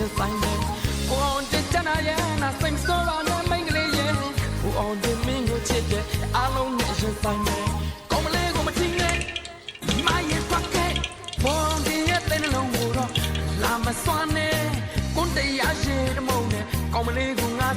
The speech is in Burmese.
ရင်ဆိုင်မယ်ကိုအောင်တဲ့ချနာရဲ့နာစိတ်မစိုးပါနဲ့မိန်းကလေးရဲ့ကိုအောင်တဲ့မင်းကိုချစ်တဲ့အားလုံးနဲ့ရင်ဆိုင်မယ်ကောင်းမလေးကိုမချင်နဲ့ဒီမရဲ့ဖက်ကဲဘောင်ဒီရဲ့တဲ့နှလုံးကိုတော့လာမစွမ်းနဲ့ကွန်တရားရှိတဲ့မုံနဲ့ကောင်းမလေးကိုငါ